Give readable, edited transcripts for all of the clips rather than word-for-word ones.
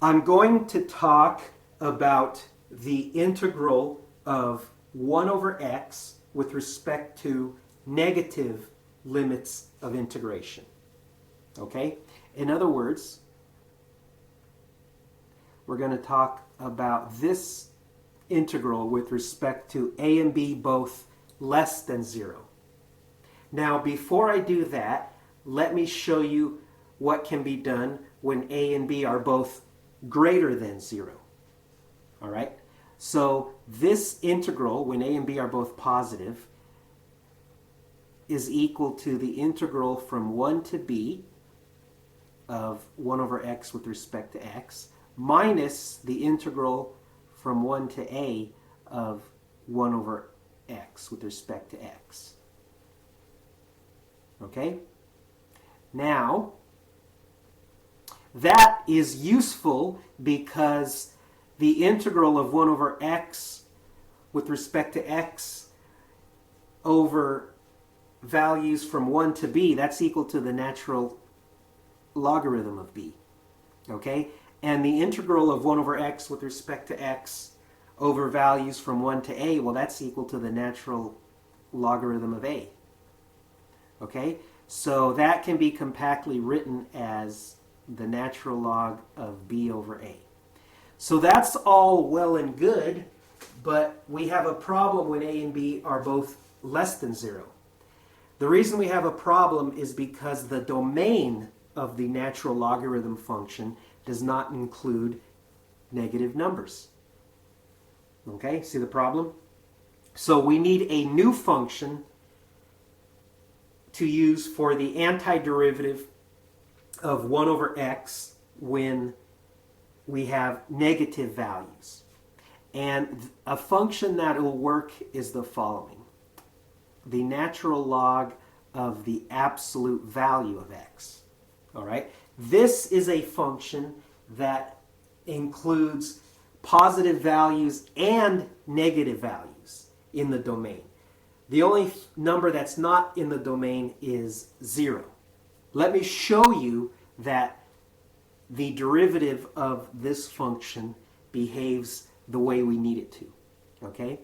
I'm going to talk about the integral of 1 over x with respect to negative limits of integration. Okay? In other words, we're going to talk about this integral with respect to a and b both less than 0. Now, before I do that, let me show you what can be done when a and b are both greater than 0. All right? So this integral, when a and b are both positive, is equal to the integral from 1 to b of 1 over x with respect to x minus the integral from 1 to a of 1 over x with respect to x. Okay? Now, that is useful because the integral of 1 over x with respect to x over values from 1 to b, that's equal to the natural logarithm of b. Okay? And the integral of 1 over x with respect to x over values from 1 to a, well, that's equal to the natural logarithm of a. Okay? So that can be compactly written as the natural log of b over a. So that's all well and good, but we have a problem when a and b are both less than 0. The reason we have a problem is because the domain of the natural logarithm function does not include negative numbers. Okay, see the problem? So we need a new function to use for the antiderivative of 1 over x when we have negative values. And a function that will work is the following. The natural log of the absolute value of x. All right? This is a function that includes positive values and negative values in the domain. The only number that's not in the domain is 0. Let me show you that the derivative of this function behaves the way we need it to. Okay?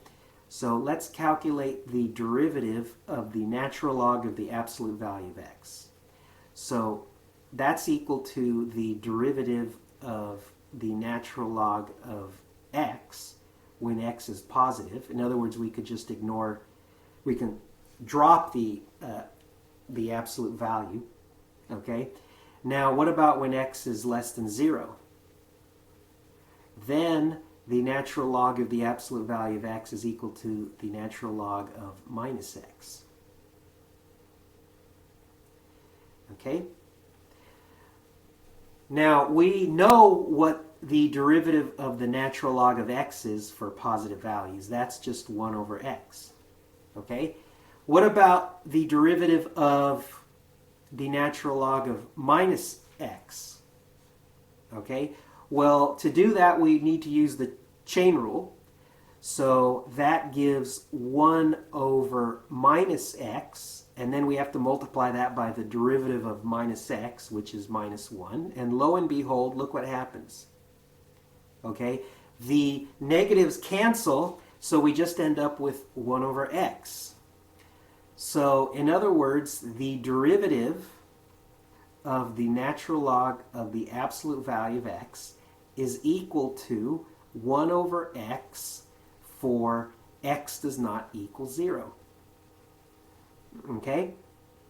So let's calculate the derivative of the natural log of the absolute value of x. So that's equal to the derivative of the natural log of x when x is positive. In other words, we could just ignore, we can drop the absolute value. Okay? Now, what about when x is less than 0? Then the natural log of the absolute value of x is equal to the natural log of minus x. Okay? Now, we know what the derivative of the natural log of x is for positive values. That's just 1 over x. Okay? What about the derivative of the natural log of minus x? Okay? Well, to do that, we need to use the chain rule. So that gives 1 over minus x, and then we have to multiply that by the derivative of minus x, which is minus 1. And lo and behold, look what happens. Okay? The negatives cancel, so we just end up with 1 over x. So, in other words, the derivative of the natural log of the absolute value of x is equal to 1 over x for x does not equal 0. Okay?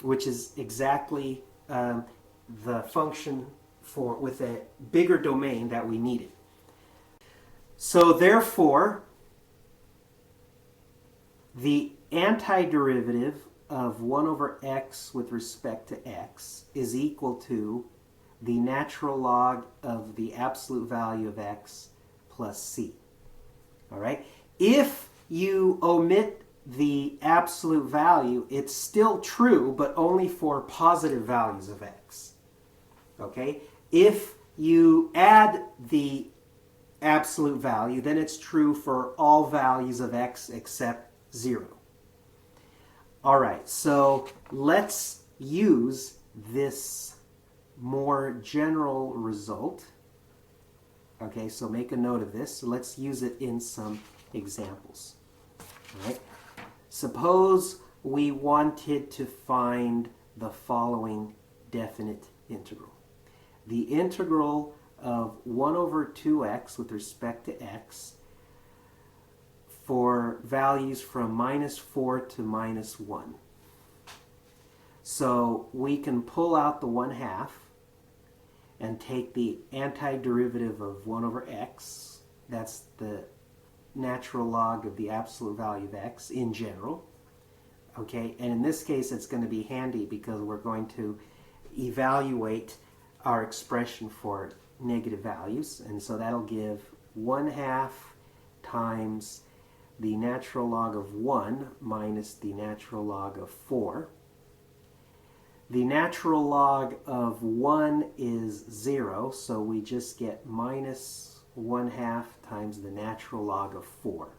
Which is exactly the function for with a bigger domain that we needed. So therefore, the antiderivative of 1 over x with respect to x is equal to the natural log of the absolute value of x plus c. All right? If you omit the absolute value, it's still true, but only for positive values of x. Okay? If you add the absolute value, then it's true for all values of x except 0. All right, so let's use this more general result Okay, so make a note of this. So let's use it in some examples. All right. Suppose we wanted to find the following definite integral. The integral of 1 over 2x with respect to x for values from -4 to -1. So we can pull out the 1/2 and take the antiderivative of 1 over x. That's the natural log of the absolute value of x in general. Okay, and in this case it's going to be handy because we're going to evaluate our expression for negative values, and so that'll give 1/2 times the natural log of 1 minus the natural log of 4. The natural log of 1 is 0, so we just get minus 1/2 times the natural log of 4.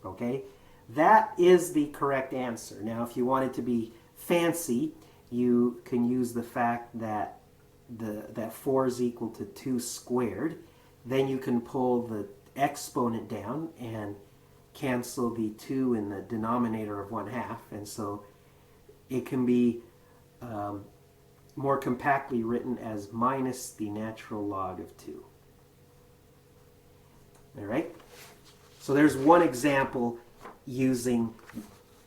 Okay? That is the correct answer. Now, if you want it to be fancy, you can use the fact that that 4 is equal to 2 squared. Then you can pull the exponent down and cancel the 2 in the denominator of 1/2. And so it can be more compactly written as minus the natural log of 2. All right? So there's one example using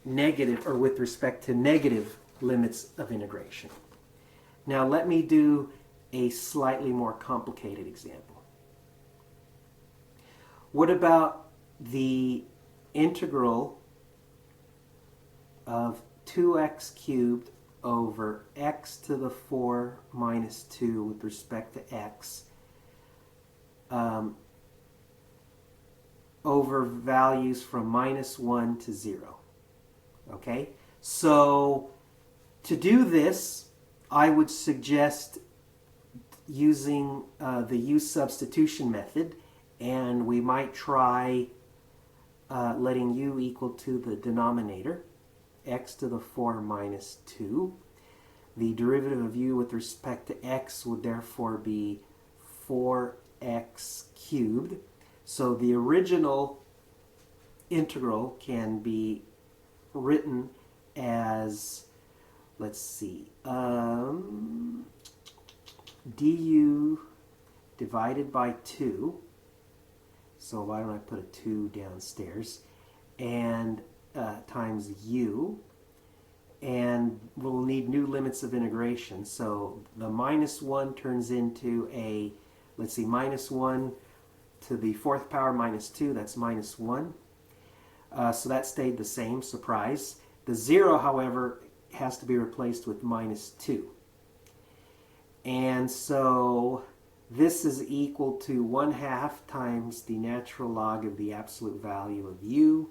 negative, or with respect to negative limits of integration. Now let me do a slightly more complicated example. What about the integral of 2x cubed over x to the 4 minus 2 with respect to x over values from -1 to 0? Okay, so to do this, I would suggest using the use substitution method, and we might try letting u equal to the denominator, x to the 4 minus 2. The derivative of u with respect to x would therefore be 4x cubed. So the original integral can be written as, let's see, du divided by 2. So why don't I put a 2 downstairs? And times u. And we'll need new limits of integration. So the -1 turns into a, let's see, -1 to the 4th power minus 2. That's -1. So that stayed the same, surprise. The 0, however, has to be replaced with -2. And so this is equal to 1/2 times the natural log of the absolute value of u.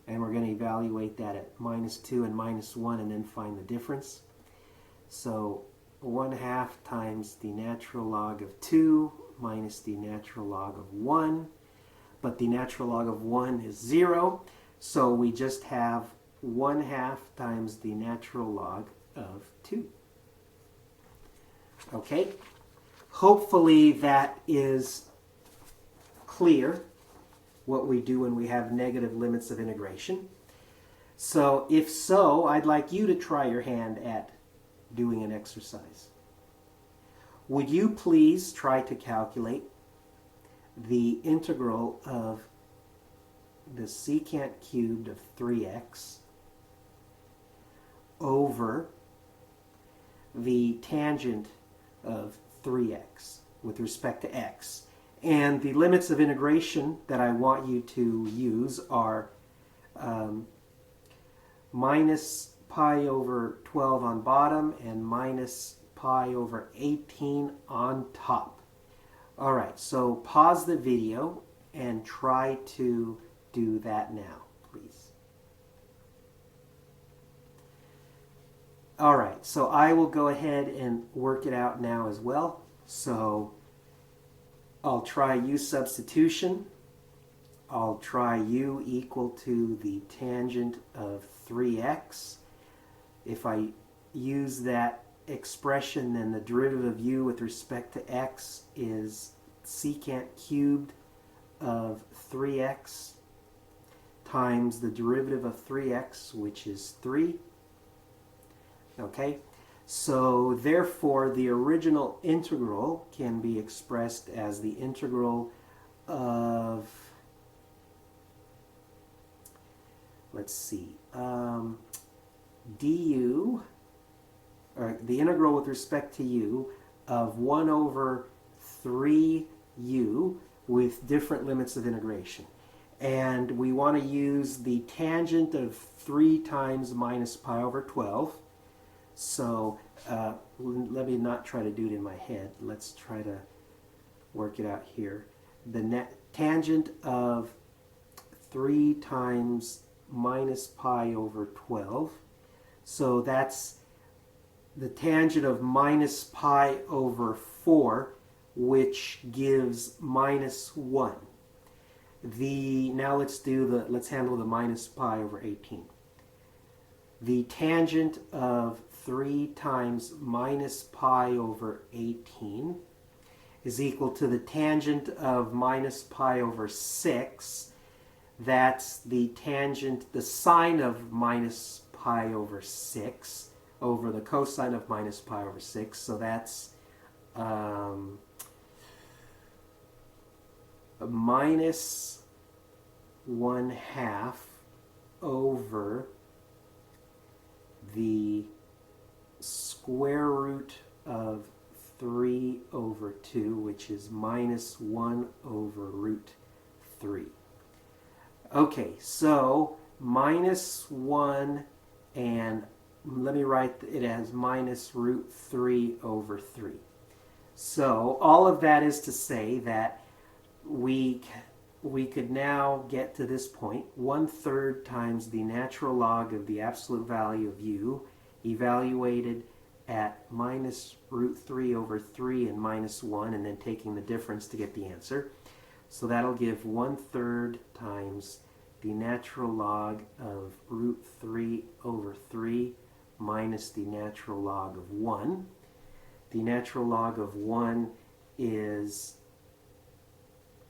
And we're going to evaluate that at -2 and -1 and then find the difference. So 1/2 times the natural log of 2 minus the natural log of 1. But the natural log of 1 is 0. So we just have 1/2 times the natural log of 2. Okay? Hopefully that is clear, what we do when we have negative limits of integration. So if so, I'd like you to try your hand at doing an exercise. Would you please try to calculate the integral of the secant cubed of 3x over the tangent of 3x with respect to x? And the limits of integration that I want you to use are minus pi over 12 on bottom and minus pi over 18 on top. All right, so pause the video and try to do that now, please. All right, so I will go ahead and work it out now as well. So I'll try u substitution. I'll try u equal to the tangent of 3x. If I use that expression, then the derivative of u with respect to x is secant cubed of 3x times the derivative of 3x, which is 3. Okay, so therefore the original integral can be expressed as the integral of, let's see, du, or the integral with respect to u of 1 over 3u with different limits of integration. And we want to use the tangent of 3 times minus pi over 12. So let me not try to do it in my head. Let's try to work it out here. The tangent of 3 times minus pi over 12. So that's the tangent of minus pi over 4, which gives minus 1. Now let's handle the minus pi over 18. The tangent of 3 times minus pi over 18 is equal to the tangent of minus pi over 6. That's the tangent, the sine of minus pi over 6 over the cosine of minus pi over 6. So that's minus 1/2 over the square root of 3 over 2, which is minus 1 over root 3. Okay, so minus 1, and let me write it as minus root 3 over 3. So all of that is to say that we could now get to this point, 1/3 times the natural log of the absolute value of u, evaluated at minus root 3 over 3 and minus 1, and then taking the difference to get the answer. So that'll give 1/3 times the natural log of root 3 over 3 minus the natural log of 1. The natural log of 1 is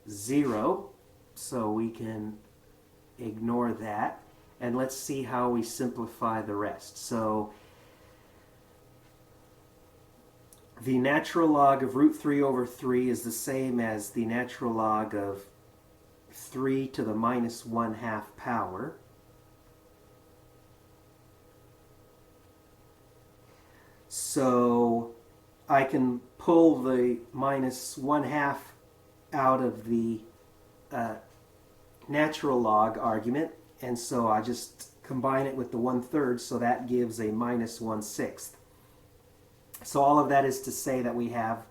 0, so we can ignore that. And let's see how we simplify the rest. So the natural log of root 3 over 3 is the same as the natural log of 3 to the minus 1/2 power. So I can pull the minus 1/2 out of the natural log argument, and so I just combine it with the 1/3, so that gives a minus 1/6. So all of that is to say that we have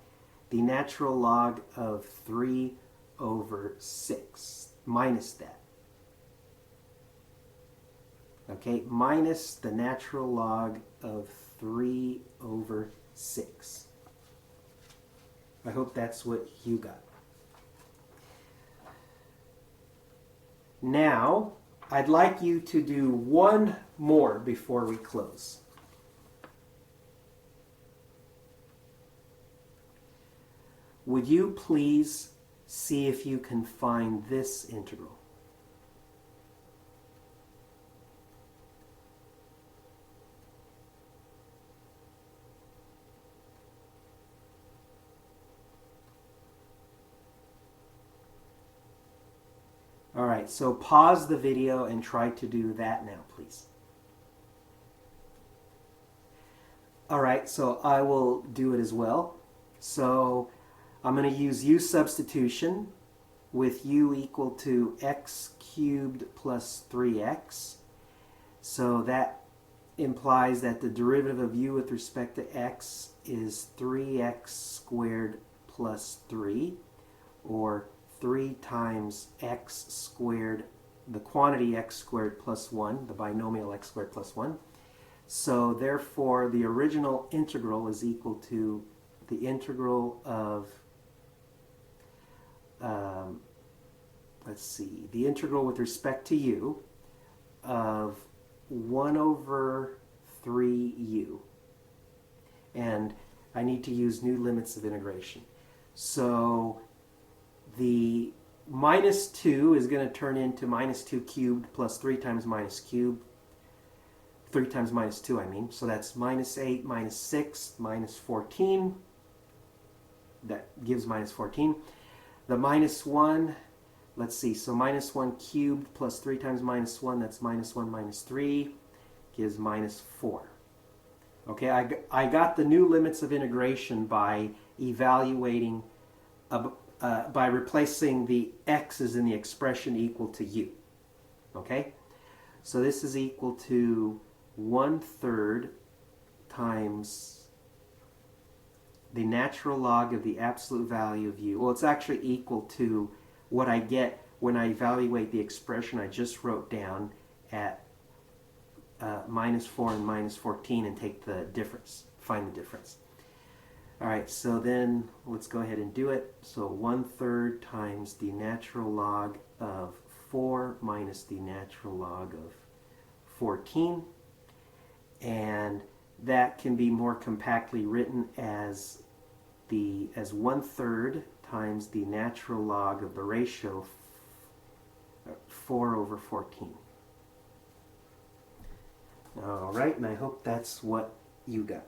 the natural log of 3 over 6, minus that. Okay, minus the natural log of 3 over 6. I hope that's what you got. Now, I'd like you to do one more before we close. Would you please see if you can find this integral? All right, so pause the video and try to do that now, please. All right, so I will do it as well. So I'm going to use u substitution with u equal to x cubed plus 3x. So that implies that the derivative of u with respect to x is 3x squared plus 3, or 3 times x squared, the quantity x squared plus 1, the binomial x squared plus 1. So therefore the original integral is equal to the integral of, the integral with respect to u of 1 over 3u. And I need to use new limits of integration. So the minus 2 is going to turn into minus 2 cubed plus 3 times minus cubed. 3 times minus 2, I mean. So that's minus 8, minus 6, minus 14. That gives minus 14. The minus 1, let's see. So minus 1 cubed plus 3 times minus 1, that's minus 1 minus 3, gives minus 4. Okay, I got the new limits of integration by evaluating, by replacing the x's in the expression equal to u. Okay, so this is equal to 1/3 times the natural log of the absolute value of u. Well, it's actually equal to what I get when I evaluate the expression I just wrote down at minus 4 and minus 14 and take the difference, find the difference. All right, so then let's go ahead and do it. So 1/3 times the natural log of 4 minus the natural log of 14. And that can be more compactly written as 1/3 times the natural log of the ratio 4 over 14. All right, and I hope that's what you got.